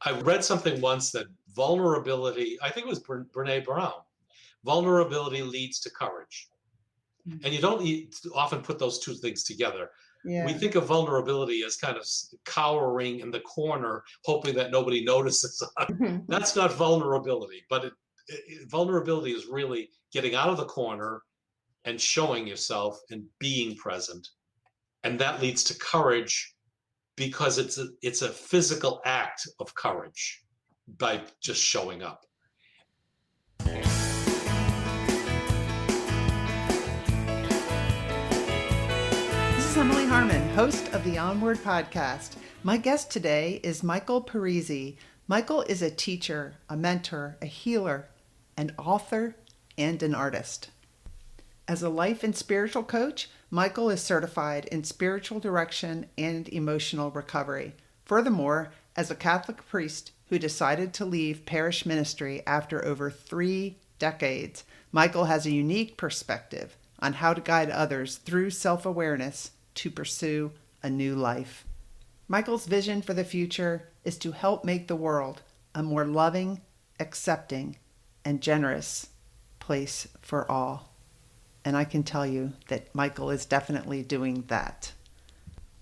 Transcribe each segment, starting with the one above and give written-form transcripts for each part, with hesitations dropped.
I read something once that vulnerability, I think it was Brene Brown, vulnerability leads to courage. And you don't often put those two things together. Yeah. We think of vulnerability as kind of cowering in the corner, hoping that nobody notices. That's not vulnerability, but vulnerability is really getting out of the corner and showing yourself and being present. And that leads to courage because it's a physical act of courage by just showing up. Emily Harmon, host of the Onward Podcast. My guest today is Michael Parise. Michael is a teacher, a mentor, a healer, an author, and an artist. As a life and spiritual coach, Michael is certified in spiritual direction and emotional recovery. Furthermore, as a Catholic priest who decided to leave parish ministry after over 3 decades, Michael has a unique perspective on how to guide others through self-awareness to pursue a new life. Michael's vision for the future is to help make the world a more loving, accepting, and generous place for all. And I can tell you that Michael is definitely doing that.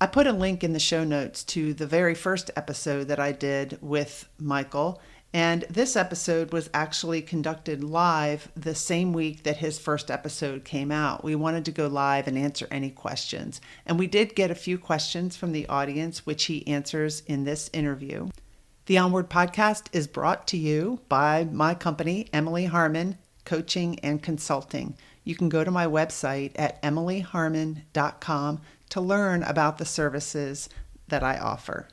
I put a link in the show notes to the very first episode that I did with Michael. And this episode was actually conducted live the same week that his first episode came out. We wanted to go live and answer any questions. And we did get a few questions from the audience, which he answers in this interview. The Onward Podcast is brought to you by my company, Emily Harmon Coaching and Consulting. You can go to my website at emilyharmon.com to learn about the services that I offer.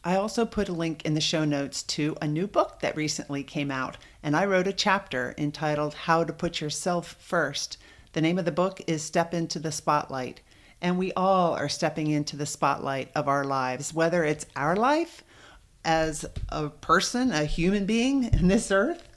I also put a link in the show notes to a new book that recently came out, and I wrote a chapter entitled How to Put Yourself First. The name of the book is Step Into the Spotlight, and we all are stepping into the spotlight of our lives, whether it's our life as a person, a human being in this earth,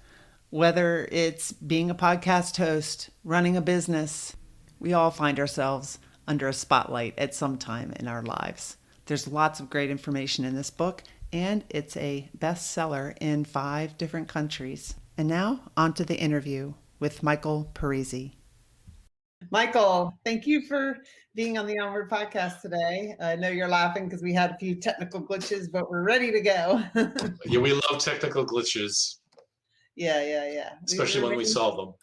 whether it's being a podcast host, running a business. We all find ourselves under a spotlight at some time in our lives. There's lots of great information in this book, and it's a bestseller in 5 different countries. And now, on to the interview with Michael Parise. Michael, thank you for being on the Onward Podcast today. I know you're laughing because we had a few technical glitches, but we're ready to go. Yeah, we love technical glitches. Yeah. Especially when we solve them.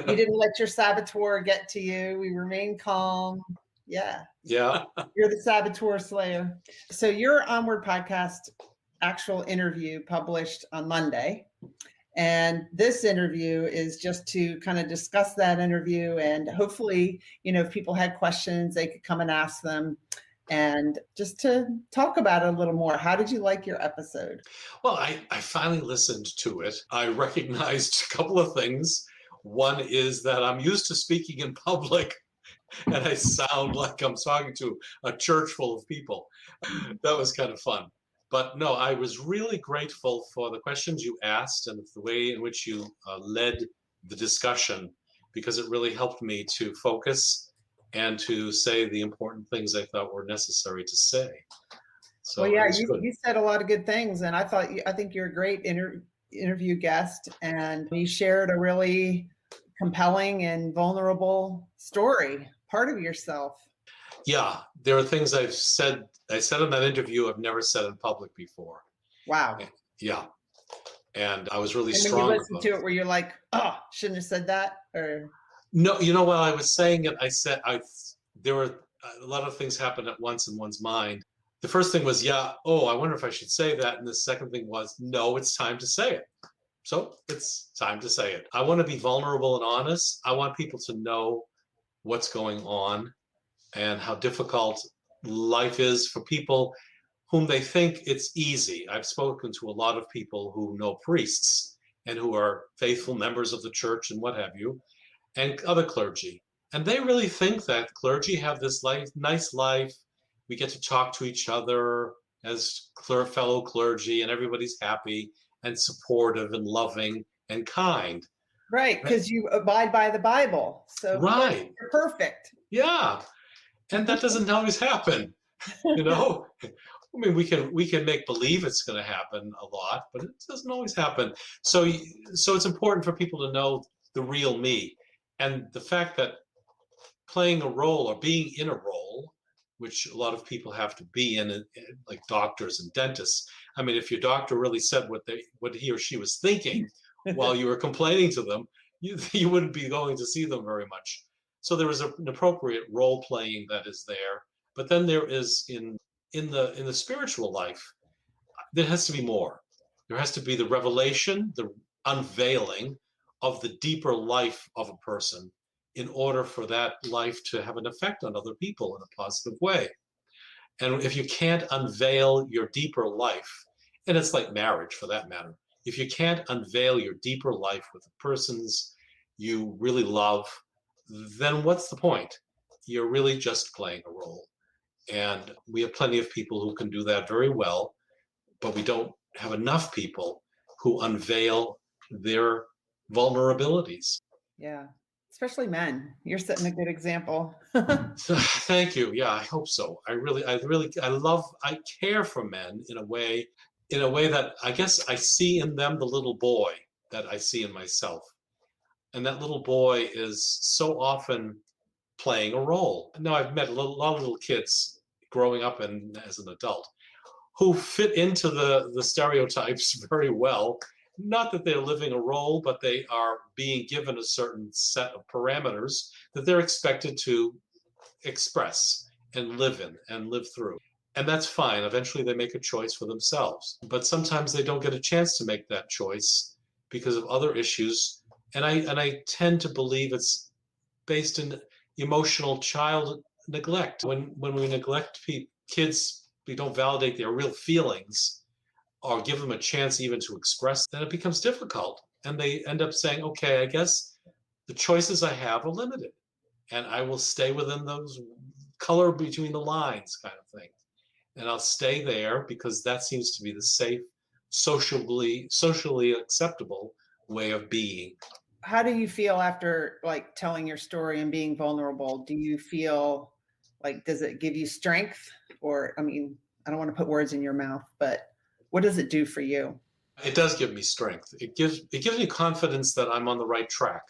You didn't let your saboteur get to you. We remained calm. Yeah. You're the saboteur slayer. So your Onward Podcast actual interview published on Monday. And this interview is just to kind of discuss that interview. And hopefully, if people had questions, they could come and ask them. And just to talk about it a little more, how did you like your episode? Well, I finally listened to it. I recognized a couple of things. One is that I'm used to speaking in public, and I sound like I'm talking to a church full of people. That was kind of fun. But no, I was really grateful for the questions you asked and the way in which you led the discussion, because it really helped me to focus and to say the important things I thought were necessary to say. So well, yeah, you said a lot of good things, and I think you're a great interview guest, and you shared a really compelling and vulnerable story, part of yourself. Yeah, there are things I said in that interview I've never said in public before. Wow. Yeah. And I was really strong. And when you listened to it, were you like, oh, shouldn't have said that? Or no, while I was saying it, I said there were a lot of things happen at once in one's mind. The first thing was, I wonder if I should say that. And the second thing was, no, it's time to say it. So it's time to say it. I want to be vulnerable and honest. I want people to know what's going on and how difficult life is for people whom they think it's easy. I've spoken to a lot of people who know priests and who are faithful members of the church and what have you, and other clergy. And they really think that clergy have this nice life. We get to talk to each other as fellow clergy, and everybody's happy and supportive and loving and kind. Right, because you abide by the Bible. So right. You're perfect. Yeah. And that doesn't always happen, I mean, we can make believe it's going to happen a lot, but it doesn't always happen. So it's important for people to know the real me, and the fact that playing a role or being in a role, which a lot of people have to be in, like doctors and dentists. I mean, if your doctor really said what he or she was thinking while you were complaining to them, you wouldn't be going to see them very much. So there is an appropriate role playing that is there, but then there is in the spiritual life, there has to be more. There has to be the revelation, the unveiling of the deeper life of a person in order for that life to have an effect on other people in a positive way. And if you can't unveil your deeper life, and it's like marriage for that matter, if you can't unveil your deeper life with the persons you really love, then what's the point? You're really just playing a role. And we have plenty of people who can do that very well, but we don't have enough people who unveil their vulnerabilities. Yeah, especially men. You're setting a good example. Thank you. Yeah, I hope so. I care for men in a way that I guess I see in them the little boy that I see in myself. And that little boy is so often playing a role. Now, I've met lot of little kids growing up and as an adult who fit into the stereotypes very well. Not that they're living a role, but they are being given a certain set of parameters that they're expected to express and live in and live through. And that's fine. Eventually they make a choice for themselves. But sometimes they don't get a chance to make that choice because of other issues. And I tend to believe it's based in emotional child neglect. When we neglect kids, we don't validate their real feelings or give them a chance even to express, then it becomes difficult. And they end up saying, okay, I guess the choices I have are limited. And I will stay within those color between the lines kind of thing. And I'll stay there because that seems to be the safe, socially acceptable way of being. How do you feel after like telling your story and being vulnerable? Do you feel like, does it give you strength? Or, I mean, I don't want to put words in your mouth, but what does it do for you? It does give me strength. It gives me confidence that I'm on the right track.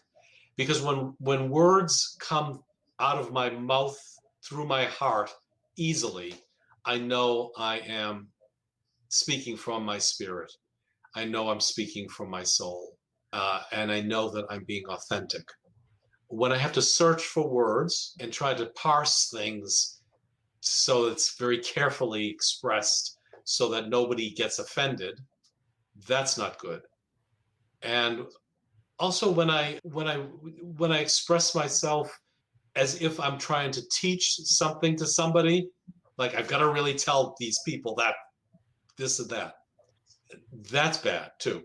Because when words come out of my mouth through my heart easily, I know I am speaking from my spirit. I know I'm speaking from my soul. And I know that I'm being authentic. When I have to search for words and try to parse things so it's very carefully expressed so that nobody gets offended, that's not good. And also when I express myself as if I'm trying to teach something to somebody, like I've got to really tell these people that this and that, that's bad too.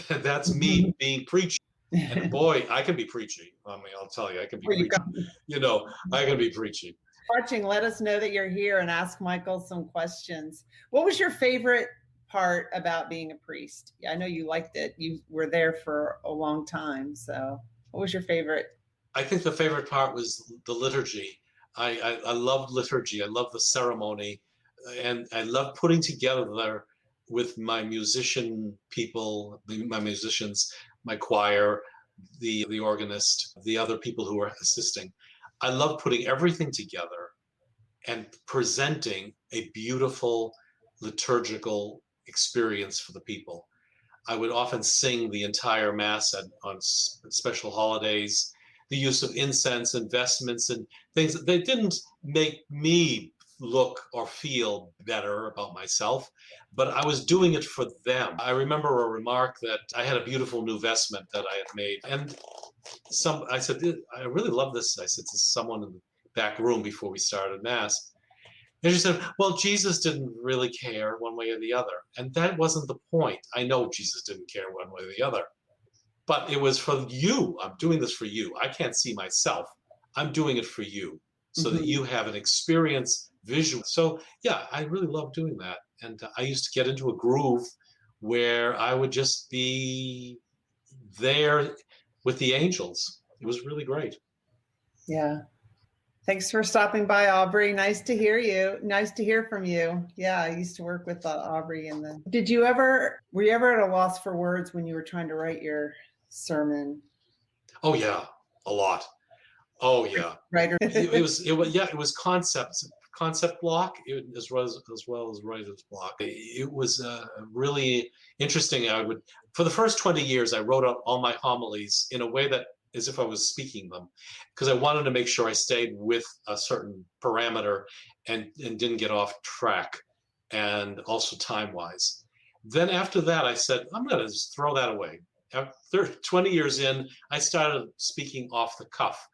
That's me being preachy. And boy, I can be preachy. I mean, I'll tell you, I can be preachy. I can be preachy. Watching, let us know that you're here and ask Michael some questions. What was your favorite part about being a priest? I know you liked it. You were there for a long time. So what was your favorite? I think the favorite part was the liturgy. I loved liturgy. I loved the ceremony. And I loved putting together with my musicians, my choir, the organist, the other people who were assisting. I love putting everything together and presenting a beautiful liturgical experience for the people. I would often sing the entire Mass on special holidays, the use of incense and vestments and things. They didn't make me look or feel better about myself, but I was doing it for them. I remember a remark that I had a beautiful new vestment that I had made, and I said, I really love this. I said to someone in the back room before we started Mass. And she said, well, Jesus didn't really care one way or the other. And that wasn't the point. I know Jesus didn't care one way or the other. But it was for you. I'm doing this for you. I can't see myself. I'm doing it for you so that you have an experience visual. So, yeah, I really love doing that. And I used to get into a groove where I would just be there with the angels. It was really great. Yeah. Thanks for stopping by, Aubrey. Nice to hear you. Nice to hear from you. Yeah, I used to work with Aubrey. Were you ever at a loss for words when you were trying to write your sermon? Oh yeah, a lot. Oh yeah. Writer. It was concept block as well as writer's block. It was really interesting. For the first 20 years, I wrote out all my homilies in a way that as if I was speaking them, because I wanted to make sure I stayed with a certain parameter and didn't get off track, and also time-wise. Then after that, I said, I'm going to just throw that away. After 20 years in, I started speaking off the cuff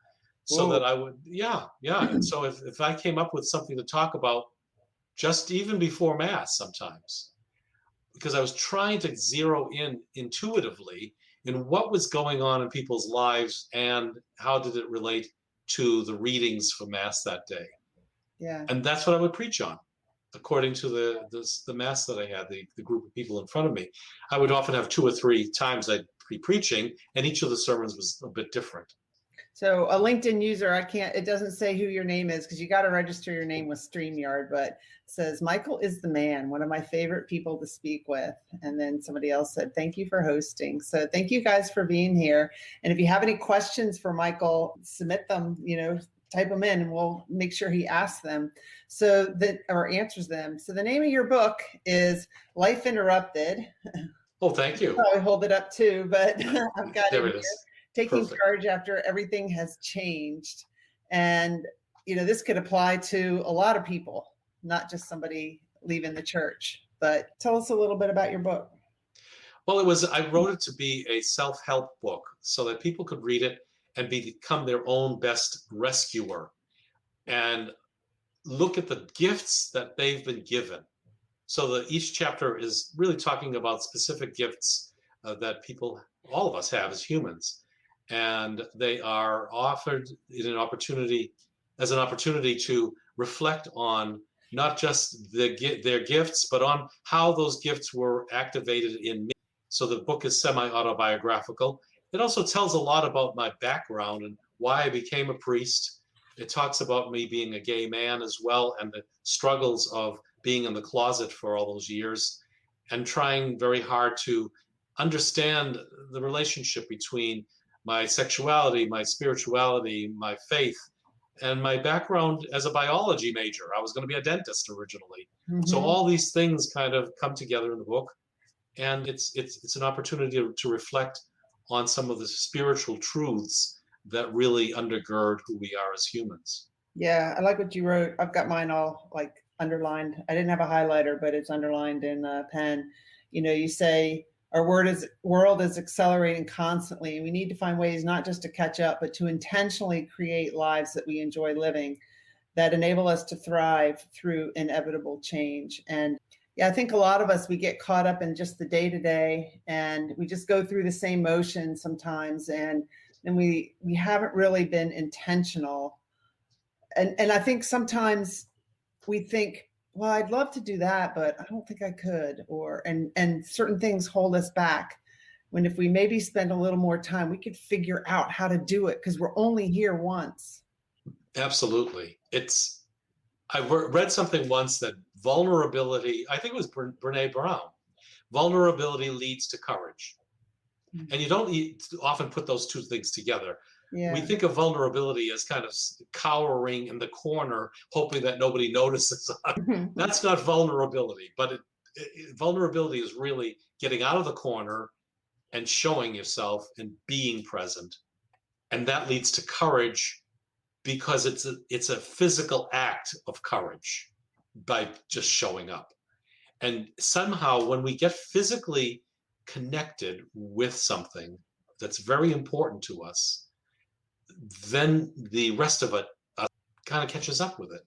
so that I would, yeah. And so if I came up with something to talk about just even before Mass sometimes, because I was trying to zero in intuitively in what was going on in people's lives and how did it relate to the readings for Mass that day. Yeah. And that's what I would preach on, according to the Mass that I had, the group of people in front of me. I would often have 2 or 3 times I'd be preaching, and each of the sermons was a bit different. So a LinkedIn user, it doesn't say who your name is because you got to register your name with StreamYard, but it says, Michael is the man, one of my favorite people to speak with. And then somebody else said, thank you for hosting. So thank you guys for being here. And if you have any questions for Michael, submit them, type them in and we'll make sure he asks them or answers them. So the name of your book is Life Interrupted. Oh, thank you. I'll hold it up too, but I've got there it is. Here. Taking Perfect. charge after everything has changed. And, this could apply to a lot of people, not just somebody leaving the church. But tell us a little bit about your book. Well, I wrote it to be a self-help book so that people could read it and become their own best rescuer and look at the gifts that they've been given. So that each chapter is really talking about specific gifts that all of us have as humans. And they are offered as an opportunity to reflect on not just their gifts, but on how those gifts were activated in me. So the book is semi-autobiographical. It also tells a lot about my background and why I became a priest. It talks about me being a gay man as well, and the struggles of being in the closet for all those years and trying very hard to understand the relationship between my sexuality, my spirituality, my faith, and my background as a biology major. I was going to be a dentist originally. Mm-hmm. So all these things kind of come together in the book, and it's an opportunity to reflect on some of the spiritual truths that really undergird who we are as humans. Yeah, I like what you wrote. I've got mine all underlined. I didn't have a highlighter, but it's underlined in pen. You say, our world is accelerating constantly, and we need to find ways not just to catch up, but to intentionally create lives that we enjoy living, that enable us to thrive through inevitable change. And yeah, I think a lot of us, we get caught up in just the day-to-day, and we just go through the same motions sometimes, and we haven't really been intentional. And I think sometimes we think, well, I'd love to do that, but I don't think I could, and certain things hold us back. When if we maybe spend a little more time, we could figure out how to do it because we're only here once. Absolutely. I read something once that vulnerability, I think it was Brene Brown, vulnerability leads to courage. Mm-hmm. And you don't often put those two things together. Yeah. We think of vulnerability as kind of cowering in the corner, hoping that nobody notices. That's not vulnerability, but vulnerability is really getting out of the corner and showing yourself and being present. And that leads to courage because it's a physical act of courage by just showing up. And somehow when we get physically connected with something that's very important to us, then the rest of it kind of catches up with it,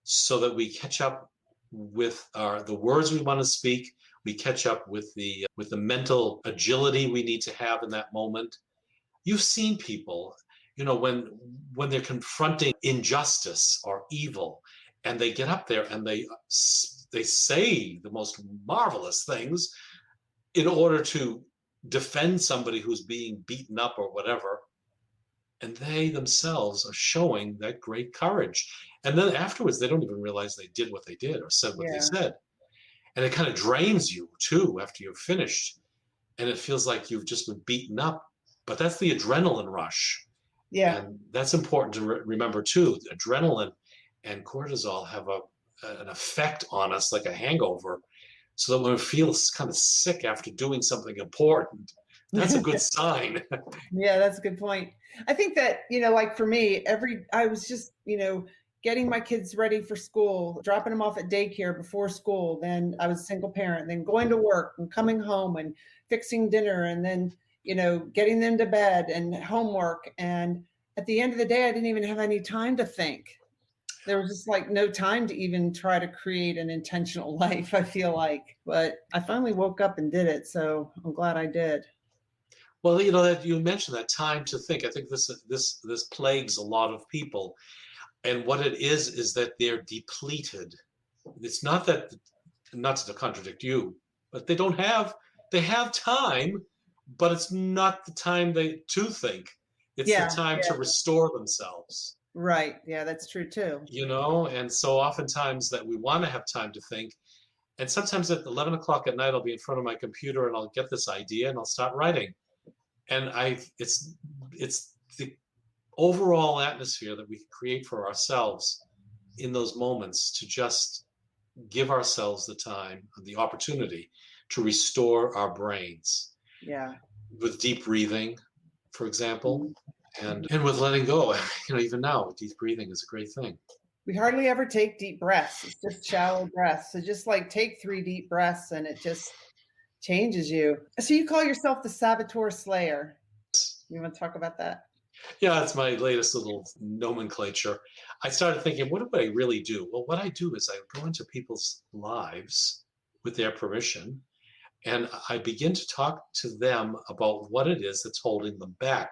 so that we catch up with the words we want to speak. We catch up with the mental agility we need to have in that moment. You've seen people, when they're confronting injustice or evil, and they get up there and they say the most marvelous things in order to defend somebody who's being beaten up or whatever. And they themselves are showing that great courage. And then afterwards, they don't even realize they did what they did or said what they Yeah. said. And it kind of drains you too after you've finished. And it feels like you've just been beaten up. But that's the adrenaline rush. Yeah. And that's important to remember too. Adrenaline and cortisol have an effect on us like a hangover. So that when we feel kind of sick after doing something important, that's a good sign. Yeah, that's a good point. I think that, like for me, I was just, getting my kids ready for school, dropping them off at daycare before school. Then I was a single parent, then going to work and coming home and fixing dinner and then, getting them to bed and homework. And at the end of the day, I didn't even have any time to think. There was just like no time to even try to create an intentional life, I feel like. But I finally woke up and did it. So I'm glad I did. Well, that you mentioned that time to think. I think this plagues a lot of people, and what it is that they're depleted. It's not to contradict you, but they have time, but it's not the time to think. It's the time to restore themselves. Right. Yeah, that's true too. And so oftentimes that we want to have time to think. And sometimes at 11 o'clock at night, I'll be in front of my computer and I'll get this idea and I'll start writing. And it's the overall atmosphere that we create for ourselves in those moments to just give ourselves the time and the opportunity to restore our brains. Yeah. With deep breathing, for example, and with letting go. Even now, deep breathing is a great thing. We hardly ever take deep breaths. It's just shallow breaths. So just like take 3 deep breaths and it just changes you. So you call yourself the Saboteur Slayer. You want to talk about that? Yeah, it's my latest little nomenclature. I started thinking, what do I really do? Well, what I do is I go into people's lives with their permission, and I begin to talk to them about what it is that's holding them back.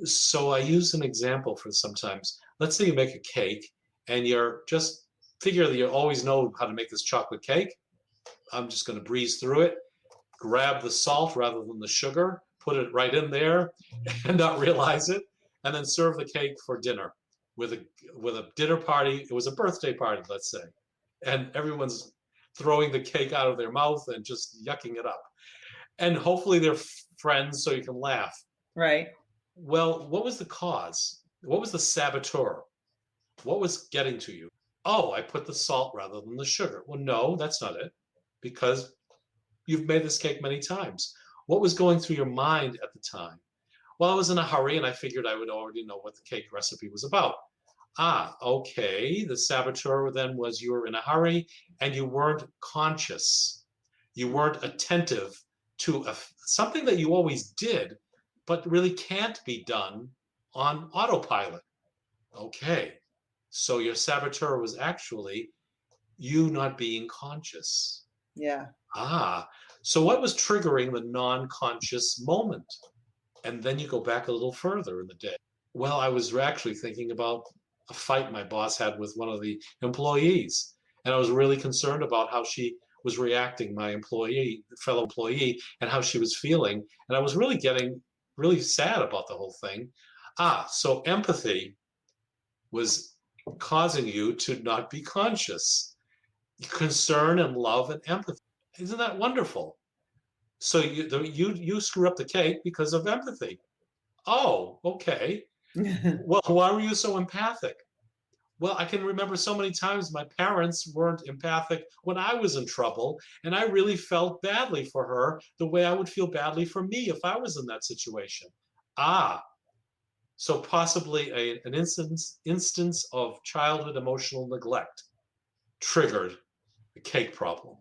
So I use an example for sometimes. Let's say you make a cake, and you're just figure that you always know how to make this chocolate cake. I'm just going to breeze through it. Grab the salt rather than the sugar, put it right in there and not realize it, and then serve the cake for dinner with a dinner party. It was a birthday party, let's say, and everyone's throwing the cake out of their mouth and just yucking it up. And hopefully they're friends so you can laugh. Right. Well, what was the cause? What was the saboteur? What was getting to you? Oh, I put the salt rather than the sugar. Well, no, that's not it, because you've made this cake many times. What was going through your mind at the time? Well, I was in a hurry and I figured I would already know what the cake recipe was about. Okay. The saboteur then was you were in a hurry and you weren't conscious. You weren't attentive to something that you always did, but really can't be done on autopilot. Okay. So your saboteur was actually you not being conscious. Yeah. So what was triggering the non-conscious moment? And then you go back a little further in the day. Well, I was actually thinking about a fight my boss had with one of the employees. And I was really concerned about how she was reacting, my fellow employee, and how she was feeling. And I was really getting really sad about the whole thing. So empathy was causing you to not be conscious. Concern and love and empathy. Isn't that wonderful? So you screw up the cake because of empathy. Oh, okay. Well, why were you so empathic? Well, I can remember so many times my parents weren't empathic when I was in trouble, and I really felt badly for her the way I would feel badly for me if I was in that situation. So possibly an instance of childhood emotional neglect triggered the cake problem.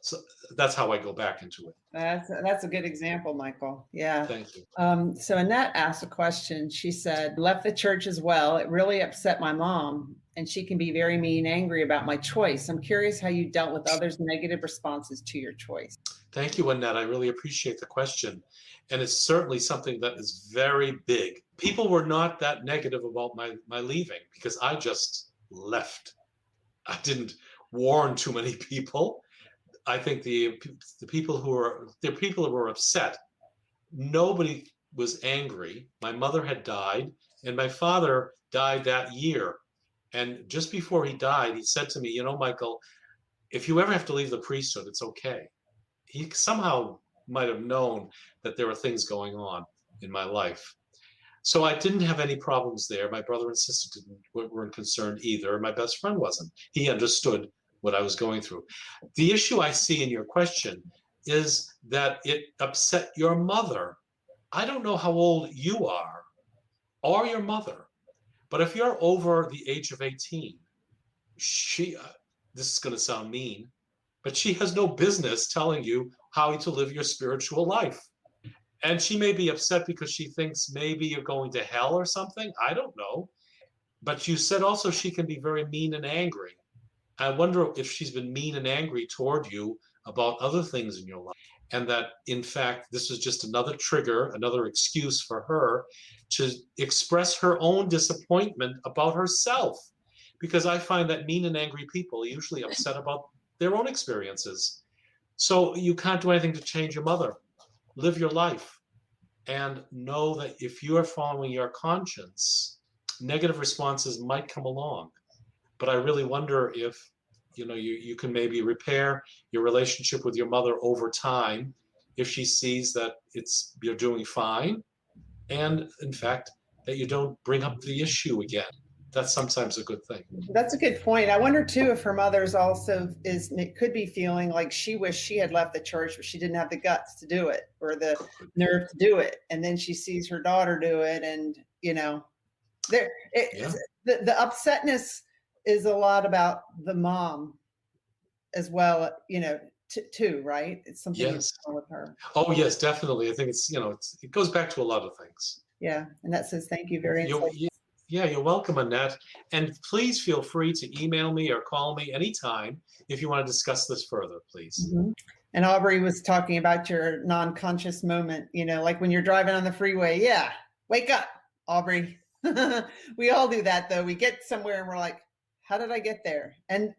So that's how I go back into it. That's a good example, Michael. Yeah. Thank you. So Annette asked a question. She said, left the church as well. It really upset my mom, and she can be very mean, angry about my choice. I'm curious how you dealt with others' negative responses to your choice. Thank you, Annette. I really appreciate the question. And it's certainly something that is very big. People were not that negative about my leaving because I just left. I didn't warn too many people. I think the people who were upset. Nobody was angry. My mother had died, And my father died that year. And just before he died, he said to me, Michael, if you ever have to leave the priesthood, it's okay. He somehow might have known that there were things going on in my life. So I didn't have any problems there. My brother and sister weren't concerned either. My best friend wasn't. He understood what I was going through. The issue I see in your question is that it upset your mother. I don't know how old you are or your mother, but if you're over the age of 18, this is going to sound mean, but she has no business telling you how to live your spiritual life. And she may be upset because she thinks maybe you're going to hell or something. I don't know. But you said also she can be very mean and angry. I wonder if she's been mean and angry toward you about other things in your life. And that, in fact, this is just another trigger, another excuse for her to express her own disappointment about herself. Because I find that mean and angry people are usually upset about their own experiences. So you can't do anything to change your mother. Live your life and know that if you are following your conscience, negative responses might come along. But I really wonder if you can maybe repair your relationship with your mother over time if she sees that you're doing fine, and in fact that you don't bring up the issue again. That's sometimes a good thing. That's a good point. I wonder too if her mother's also could be feeling like she wished she had left the church, but she didn't have the guts to do it or the nerve to do it. And then she sees her daughter do it, and the upsetness is a lot about the mom as well, too, right? It's something yes. with her. Oh yes, definitely. I think it goes back to a lot of things. Yeah, and that says thank you very much. Yeah, you're welcome, Annette. And please feel free to email me or call me anytime if you want to discuss this further, please. Mm-hmm. And Aubrey was talking about your non-conscious moment, like when you're driving on the freeway. Yeah, wake up, Aubrey. We all do that, though. We get somewhere and we're like, how did I get there? And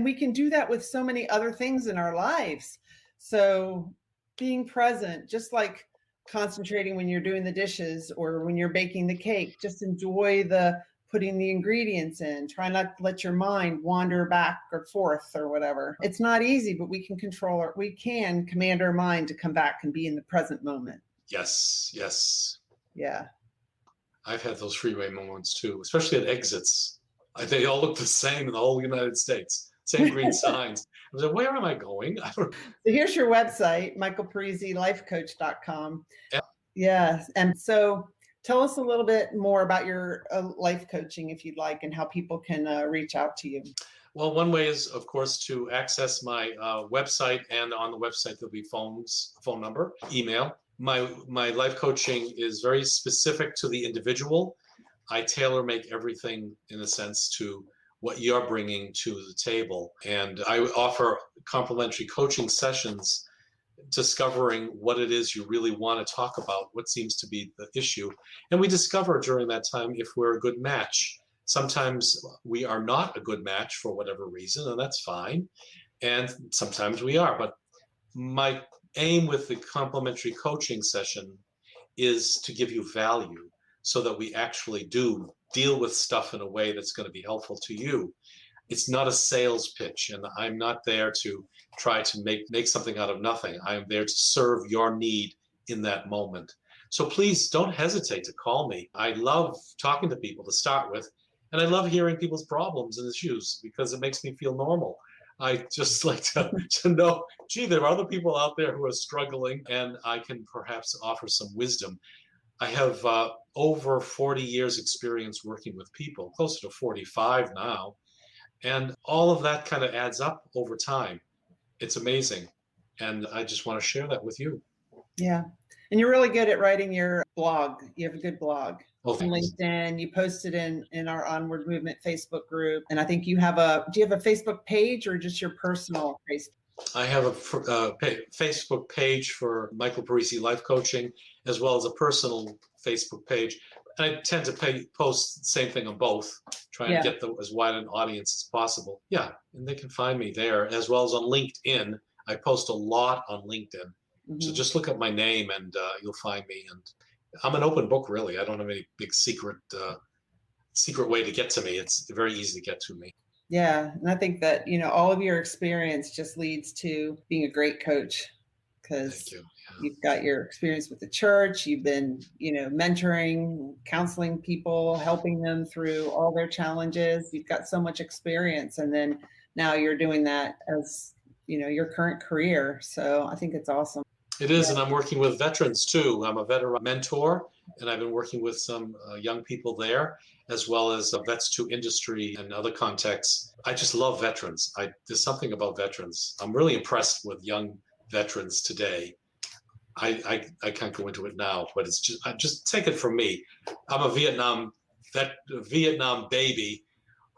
we can do that with so many other things in our lives. So being present, just like concentrating when you're doing the dishes or when you're baking the cake, just enjoy putting the ingredients in. Try not to let your mind wander back or forth or whatever. It's not easy, but we can we can command our mind to come back and be in the present moment. Yes. Yeah. I've had those freeway moments too, especially at exits. They all look the same in the whole United States. Same green signs. I was like, where am I going? So here's your website, michaelpariselifecoach.com. Yeah. And so tell us a little bit more about your life coaching, if you'd like, and how people can reach out to you. Well, one way is, of course, to access my website, and on the website there'll be phone number, email. My life coaching is very specific to the individual. I tailor make everything, in a sense, to what you're bringing to the table. And I offer complimentary coaching sessions discovering what it is you really want to talk about, what seems to be the issue. And we discover during that time if we're a good match. Sometimes we are not a good match for whatever reason, and that's fine. And sometimes we are. But my aim with the complimentary coaching session is to give you value so that we actually do deal with stuff in a way that's going to be helpful to you. It's not a sales pitch, and I'm not there to try to make something out of nothing. I am there to serve your need in that moment. So please don't hesitate to call me. I love talking to people to start with, and I love hearing people's problems and issues because it makes me feel normal. I just like to know, gee, there are other people out there who are struggling, and I can perhaps offer some wisdom. I have over 40 years experience working with people, closer to 45 now. And all of that kind of adds up over time. It's amazing. And I just want to share that with you. Yeah. And you're really good at writing your blog. You have a good blog. Oh, on LinkedIn. You posted in our Onward Movement Facebook group. And I think do you have a Facebook page or just your personal Facebook? I have a Facebook page for Michael Parise Life Coaching, as well as a personal Facebook page. And I tend to post the same thing on both, trying to get as wide an audience as possible. Yeah, and they can find me there, as well as on LinkedIn. I post a lot on LinkedIn. Mm-hmm. So just look up my name and you'll find me. I'm an open book, really. I don't have any big secret way to get to me. It's very easy to get to me. Yeah. And I think that, all of your experience just leads to being a great coach, because you've got your experience with the church. You've been, mentoring, counseling people, helping them through all their challenges. You've got so much experience. And then now you're doing that as, your current career. So I think it's awesome. It is. And I'm working with veterans too. I'm a veteran mentor, and I've been working with some young people there, as well as vets to industry and other contexts. I just love veterans. There's something about veterans. I'm really impressed with young veterans today. I can't go into it now, but it's just take it from me. I'm a Vietnam baby,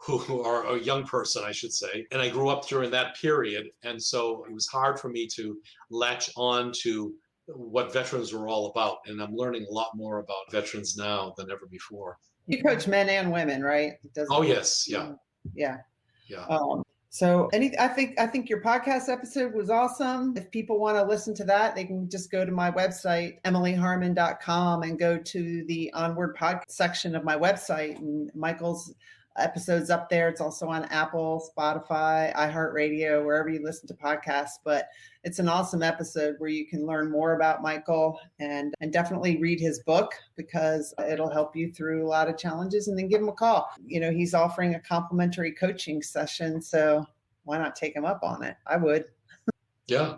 or a young person, I should say. And I grew up during that period. And so it was hard for me to latch on to what veterans were all about. And I'm learning a lot more about veterans now than ever before. You coach men and women, right? Oh, yes. Yeah. Yeah. Yeah. So I think your podcast episode was awesome. If people want to listen to that, they can just go to my website, emilyharmon.com, and go to the Onward Podcast section of my website. And Michael's episode's up there. It's also on Apple, Spotify, iHeartRadio, wherever you listen to podcasts. But it's an awesome episode where you can learn more about Michael and definitely read his book, because it'll help you through a lot of challenges. And then give him a call. He's offering a complimentary coaching session. So why not take him up on it? I would. Yeah.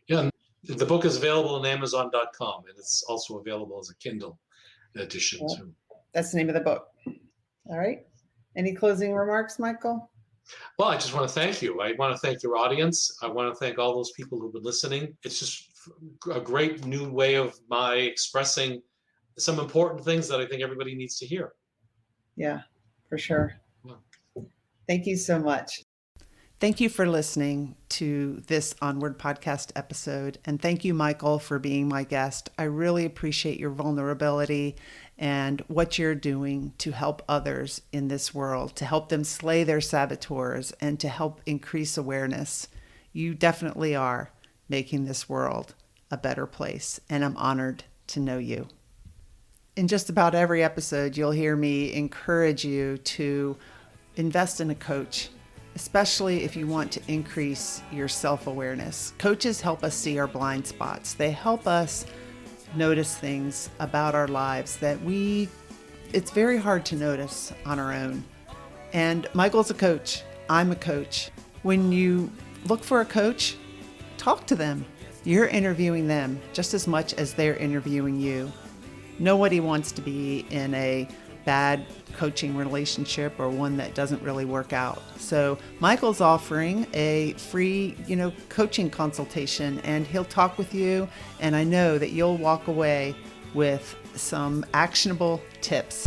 Yeah. The book is available on Amazon.com, and it's also available as a Kindle edition too. That's the name of the book. All right. Any closing remarks, Michael? Well, I just want to thank you. I want to thank your audience. I want to thank all those people who've been listening. It's just a great new way of my expressing some important things that I think everybody needs to hear. Yeah, for sure. Yeah. Thank you so much. Thank you for listening to this Onward Podcast episode. And thank you, Michael, for being my guest. I really appreciate your vulnerability and what you're doing to help others in this world, to help them slay their saboteurs and to help increase awareness. You definitely are making this world a better place, and I'm honored to know you. In just about every episode, you'll hear me encourage you to invest in a coach, especially if you want to increase your self-awareness. Coaches help us see our blind spots. They help us notice things about our lives that it's very hard to notice on our own. And Michael's a coach. I'm a coach. When you look for a coach, talk to them. You're interviewing them just as much as they're interviewing you. Nobody wants to be in a bad coaching relationship or one that doesn't really work out. So Michael's offering a free, coaching consultation, and he'll talk with you. And I know that you'll walk away with some actionable tips.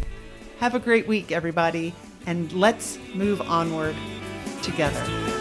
Have a great week, everybody, and let's move onward together.